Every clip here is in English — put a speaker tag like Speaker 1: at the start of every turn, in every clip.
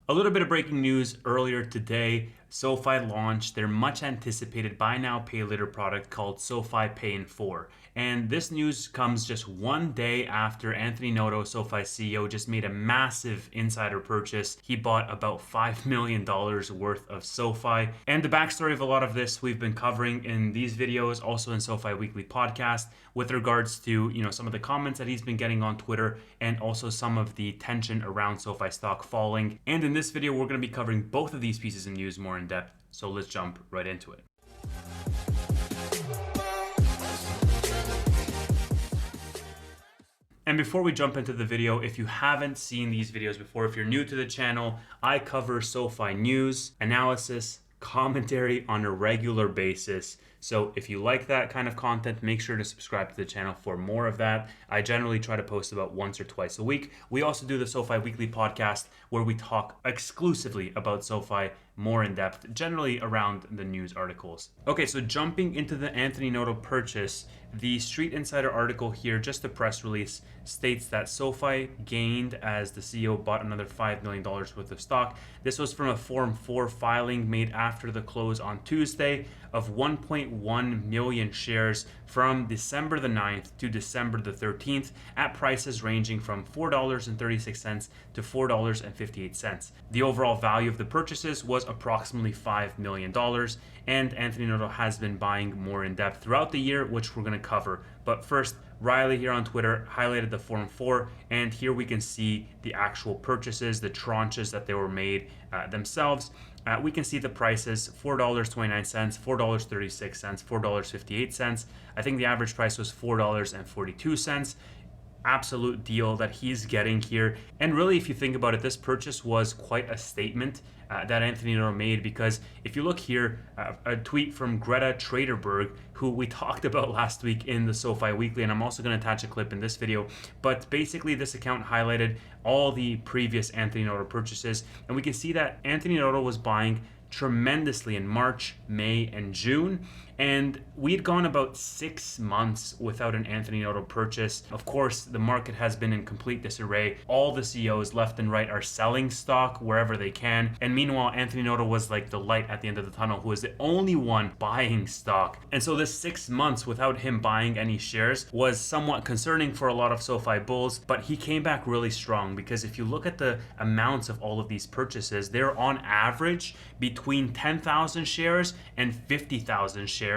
Speaker 1: A little bit of breaking news earlier today. SoFi launched their much anticipated buy now, pay later product called SoFi Pay in 4. And this news comes just one day after Anthony Noto, SoFi CEO, just made a massive insider purchase. He bought about $5 million worth of SoFi. And the backstory of a lot of this we've been covering in these videos, also in SoFi Weekly Podcast, with regards to some of the comments that he's been getting on Twitter and also some of the tension around SoFi stock falling. And in this video, we're going to be covering both of these pieces of news more in depth. So let's jump right into it. And before we jump into the video, if you haven't seen these videos before, if you're new to the channel, I cover SoFi news, analysis, commentary on a regular basis. So if you like that kind of content, make sure to subscribe to the channel for more of that. I generally try to post about once or twice a week. We also do the SoFi Weekly Podcast where we talk exclusively about SoFi more in depth, generally around the news articles. Okay, so jumping into the Anthony Noto purchase, the Street Insider article here, just the press release, states that SoFi gained as the CEO bought another $5 million worth of stock. This was from a Form 4 filing made after the close on Tuesday of 1.1 million shares from December the 9th to December the 13th at prices ranging from $4.36 to $4.58. The overall value of the purchases was approximately $5 million, and Anthony Noto has been buying more in depth throughout the year, which we're going to cover. But first, Riley here on Twitter highlighted the Form 4, and here we can see the actual purchases, the tranches that they were made themselves. We can see the prices, $4.29, $4.36, $4.58. I think the average price was $4.42. Absolute deal that he's getting here. And really, if you think about it, this purchase was quite a statement that Anthony Noto made, because if you look here, a tweet from Greta Traderberg, who we talked about last week in the SoFi Weekly, and I'm also going to attach a clip in this video, but basically this account highlighted all the previous Anthony Noto purchases, and we can see that Anthony Noto was buying tremendously in March, May, and June. And we'd gone about 6 months without an Anthony Noto purchase. Of course, the market has been in complete disarray. All the CEOs left and right are selling stock wherever they can. And meanwhile, Anthony Noto was like the light at the end of the tunnel, who was the only one buying stock. And so this 6 months without him buying any shares was somewhat concerning for a lot of SoFi bulls, but he came back really strong, because if you look at the amounts of all of these purchases, they're on average between 10,000 shares and 50,000 shares.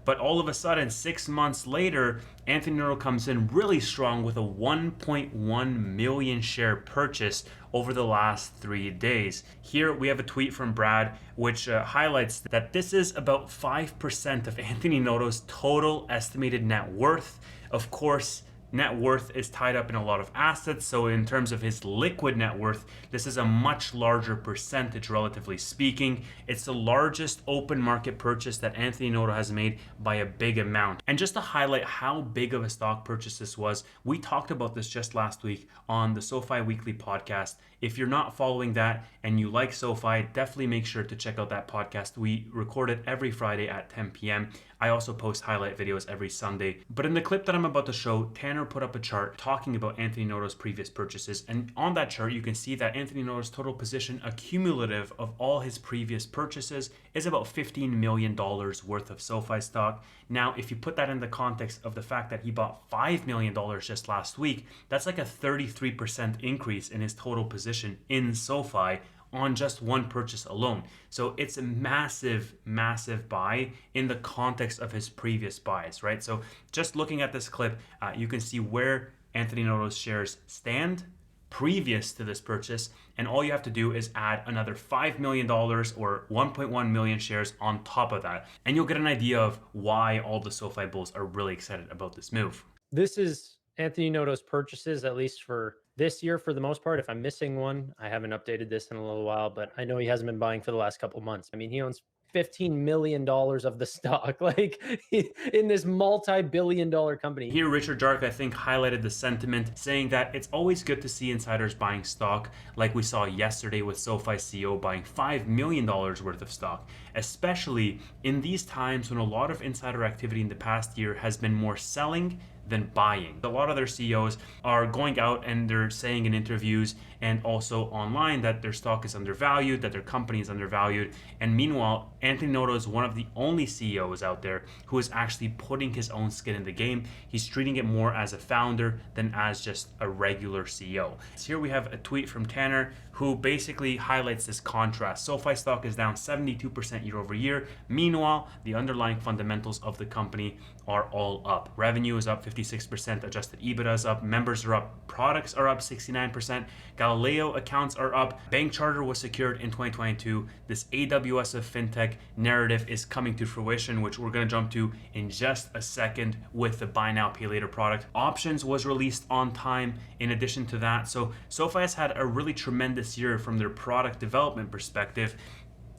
Speaker 1: But all of a sudden, 6 months later, Anthony Noto comes in really strong with a 1.1 million share purchase over the last 3 days. Here we have a tweet from Brad, which highlights that this is about 5% of Anthony Noto's total estimated net worth. Of course, net worth is tied up in a lot of assets, so in terms of his liquid net worth, this is a much larger percentage, relatively speaking. It's the largest open market purchase that Anthony Noto has made by a big amount. And just to highlight how big of a stock purchase this was, we talked about this just last week on the SoFi Weekly Podcast. If you're not following that and you like SoFi, definitely make sure to check out that podcast. We record it every Friday at 10 p.m. I also post highlight videos every Sunday. But in the clip that I'm about to show, Tanner put up a chart talking about Anthony Noto's previous purchases. And on that chart, you can see that Anthony Noto's total position accumulative of all his previous purchases is about $15 million worth of SoFi stock. Now, if you put that in the context of the fact that he bought $5 million just last week, that's like a 33% increase in his total position in SoFi on just one purchase alone. So it's a massive, massive buy in the context of his previous buys, right? So just looking at this clip, you can see where Anthony Noto's shares stand previous to this purchase, and all you have to do is add another $5 million or 1.1 million shares on top of that, and you'll get an idea of why all the SoFi bulls are really excited about this move.
Speaker 2: This is Anthony Noto's purchases, at least for this year, for the most part. If I'm missing one, I haven't updated this in a little while, but I know he hasn't been buying for the last couple of months. I mean, he owns $15 million of the stock, like in this multi-billion-dollar company.
Speaker 1: Here, Richard Dark, I think, highlighted the sentiment, saying that it's always good to see insiders buying stock, like we saw yesterday with SoFi CEO buying $5 million worth of stock, especially in these times when a lot of insider activity in the past year has been more selling than buying. A lot of their CEOs are going out and they're saying in interviews and also online that their stock is undervalued, that their company is undervalued. And meanwhile, Anthony Noto is one of the only CEOs out there who is actually putting his own skin in the game. He's treating it more as a founder than as just a regular CEO. So here we have a tweet from Tanner who basically highlights this contrast. SoFi stock is down 72% year over year. Meanwhile, the underlying fundamentals of the company are all up. Revenue is up 56%, adjusted EBITDA is up, members are up, products are up 69%, Galileo accounts are up, bank charter was secured in 2022. This AWS of fintech narrative is coming to fruition, which we're going to jump to in just a second with the buy now pay later product. Options was released on time in addition to that. So SoFi has had a really tremendous year from their product development perspective,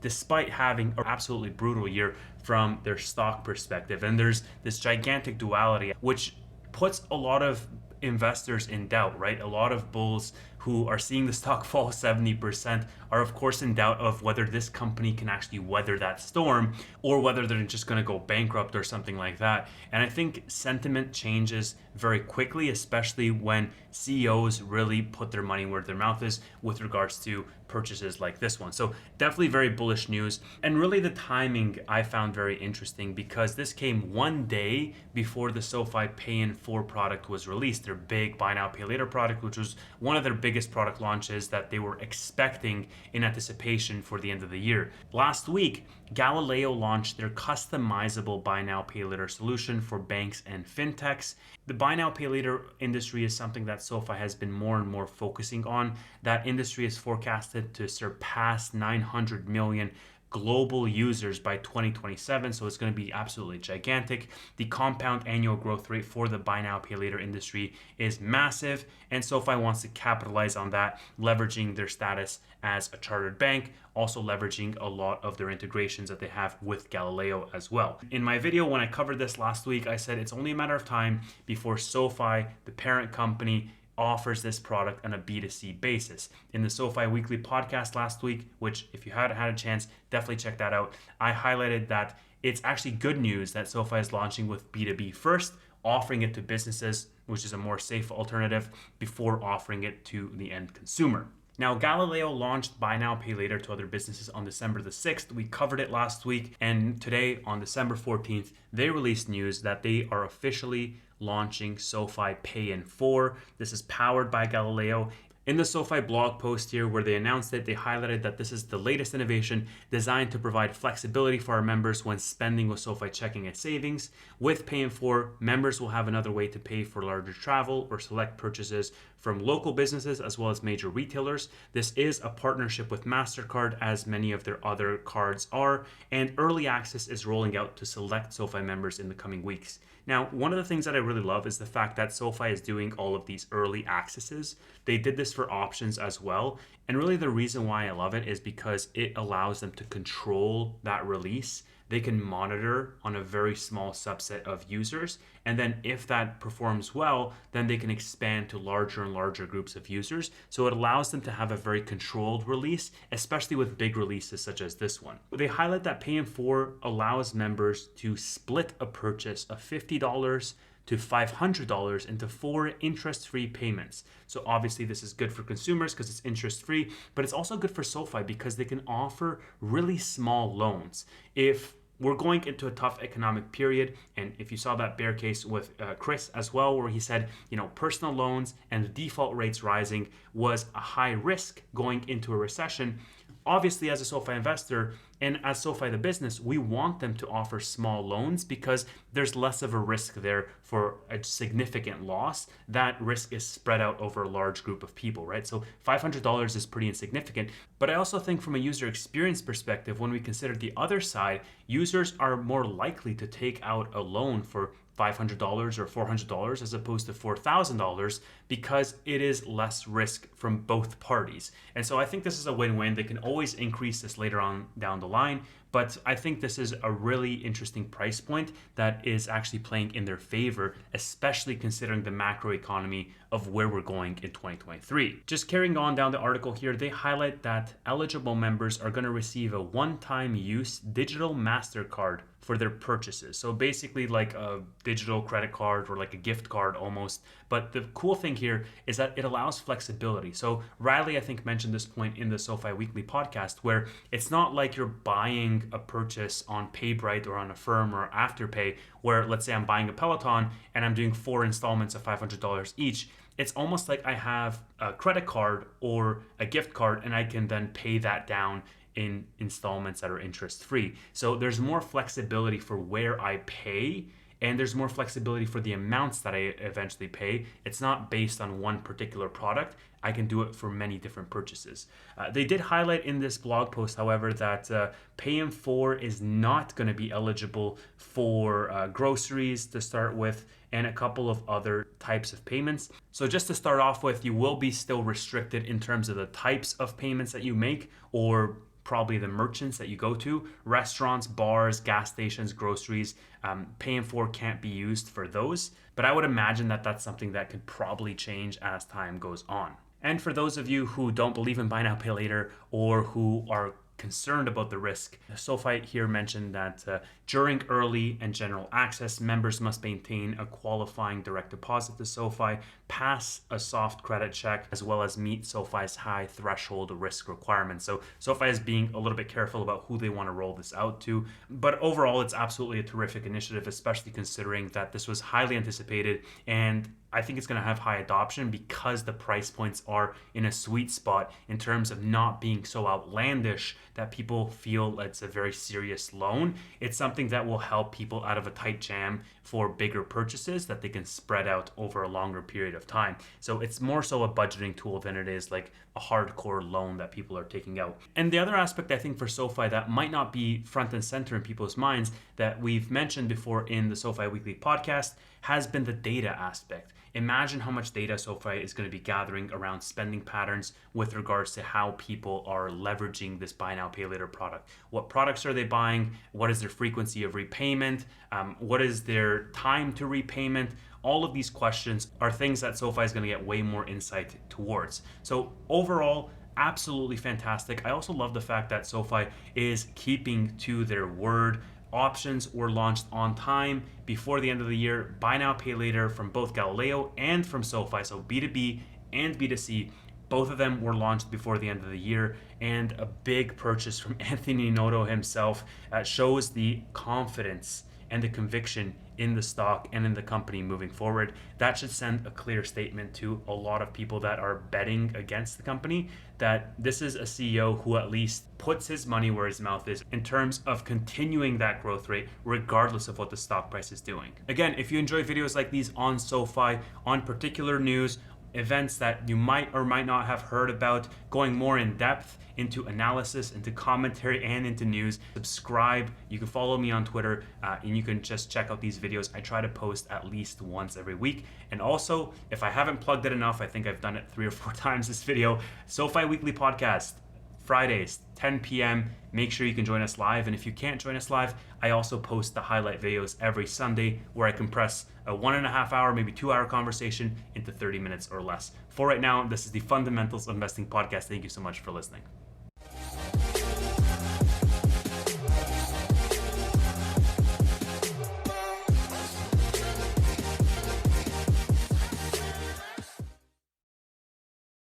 Speaker 1: despite having an absolutely brutal year from their stock perspective. And there's this gigantic duality, which puts a lot of investors in doubt, right? A lot of bulls who are seeing the stock fall 70% are of course in doubt of whether this company can actually weather that storm or whether they're just going to go bankrupt or something like that. And I think sentiment changes very quickly, especially when CEOs really put their money where their mouth is with regards to purchases like this one. So definitely very bullish news. And really the timing I found very interesting because this came one day before the SoFi Pay in 4 product was released, their big buy now pay later product, which was one of their biggest product launches that they were expecting in anticipation for the end of the year. Last week, Galileo launched their customizable buy now pay later solution for banks and fintechs. The buy now pay later industry is something that SoFi has been more and more focusing on. That industry is forecasted to surpass 900 million global users by 2027, so it's going to be absolutely gigantic. The compound annual growth rate for the buy now pay later industry is massive, and SoFi wants to capitalize on that, leveraging their status as a chartered bank, also leveraging a lot of their integrations that they have with Galileo as well. In my video when I covered this last week, I said it's only a matter of time before SoFi, the parent company, offers this product on a B2C basis. In the SoFi Weekly podcast last week, which if you hadn't had a chance, definitely check that out, I highlighted that it's actually good news that SoFi is launching with B2B first, offering it to businesses, which is a more safe alternative, before offering it to the end consumer. Now, Galileo launched Buy Now, Pay Later to other businesses on December the 6th. We covered it last week. And today, on December 14th, they released news that they are officially launching SoFi Pay in 4. This is powered by Galileo. In the SoFi blog post here where they announced it, they highlighted that this is the latest innovation designed to provide flexibility for our members when spending with SoFi checking and savings. With Pay in 4, members will have another way to pay for larger travel or select purchases from local businesses as well as major retailers. This is a partnership with MasterCard, as many of their other cards are, and early access is rolling out to select SoFi members in the coming weeks. Now, one of the things that I really love is the fact that SoFi is doing all of these early accesses. They did this for options as well. And really the reason why I love it is because it allows them to control that release. They can monitor on a very small subset of users. And then if that performs well, then they can expand to larger and larger groups of users. So it allows them to have a very controlled release, especially with big releases such as this one. They highlight that Pay in 4 allows members to split a purchase of $50 to $500 into 4 interest-free payments. So obviously this is good for consumers because it's interest-free, but it's also good for SoFi because they can offer really small loans. If we're going into a tough economic period, and if you saw that bear case with Chris as well, where he said, personal loans and the default rates rising was a high risk going into a recession. Obviously, as a SoFi investor and as SoFi the business, we want them to offer small loans because there's less of a risk there for a significant loss. That risk is spread out over a large group of people, right? So $500 is pretty insignificant. But I also think from a user experience perspective, when we consider the other side, users are more likely to take out a loan for $500 or $400 as opposed to $4,000 because it is less risk from both parties. And so I think this is a win-win. They can always increase this later on down the line, but I think this is a really interesting price point that is actually playing in their favor, especially considering the macro economy of where we're going in 2023. Just carrying on down the article here, they highlight that eligible members are going to receive a one-time use digital MasterCard for their purchases. So basically like a digital credit card or like a gift card almost. But the cool thing here is that it allows flexibility. So Riley, I think, mentioned this point in the SoFi Weekly podcast, where it's not like you're buying a purchase on PayBright or on Affirm or Afterpay, where let's say I'm buying a Peloton and I'm doing 4 installments of $500 each. It's almost like I have a credit card or a gift card and I can then pay that down in installments that are interest free. So there's more flexibility for where I pay, and there's more flexibility for the amounts that I eventually pay. It's not based on one particular product. I can do it for many different purchases. They did highlight in this blog post, however, that Pay in 4 is not going to be eligible for groceries to start with, and a couple of other types of payments. So just to start off with, you will be still restricted in terms of the types of payments that you make, or probably the merchants that you go to. Restaurants, bars, gas stations, groceries, Pay in 4 can't be used for those. But I would imagine that that's something that could probably change as time goes on. And for those of you who don't believe in buy now, pay later, or who are concerned about the risk, SoFi here mentioned that during early and general access, members must maintain a qualifying direct deposit to SoFi, pass a soft credit check, as well as meet SoFi's high threshold risk requirements. So SoFi is being a little bit careful about who they want to roll this out to. But overall, it's absolutely a terrific initiative, especially considering that this was highly anticipated, and I think it's going to have high adoption because the price points are in a sweet spot in terms of not being so outlandish that people feel it's a very serious loan. It's something that will help people out of a tight jam for bigger purchases that they can spread out over a longer period of time. So it's more so a budgeting tool than it is like a hardcore loan that people are taking out. And the other aspect I think for SoFi that might not be front and center in people's minds that we've mentioned before in the SoFi Weekly podcast has been the data aspect. Imagine how much data SoFi is going to be gathering around spending patterns with regards to how people are leveraging this buy now, pay later product. What products are they buying? What is their frequency of repayment? What is their time to repayment? All of these questions are things that SoFi is going to get way more insight towards. So overall, absolutely fantastic. I also love the fact that SoFi is keeping to their word. Options were launched on time before the end of the year. Buy now, pay later from both Galileo and from SoFi. So B2B and B2C, both of them were launched before the end of the year. And a big purchase from Anthony Noto himself shows the confidence and the conviction in the stock and in the company moving forward. That should send a clear statement to a lot of people that are betting against the company that this is a CEO who at least puts his money where his mouth is in terms of continuing that growth rate regardless of what the stock price is doing. Again, if you enjoy videos like these on SoFi, on particular news, events that you might or might not have heard about, going more in depth into analysis, into commentary, and into news, subscribe. You can follow me on Twitter, and you can just check out these videos. I try to post at least once every week. And also, if I haven't plugged it enough, I think I've done it 3 or 4 times this video, SoFi Weekly Podcast, Fridays, 10 p.m. Make sure you can join us live. And if you can't join us live, I also post the highlight videos every Sunday where I compress a 1.5 hour, maybe 2 hour conversation into 30 minutes or less. For right now, this is the Fundamentals of Investing podcast. Thank you so much for listening.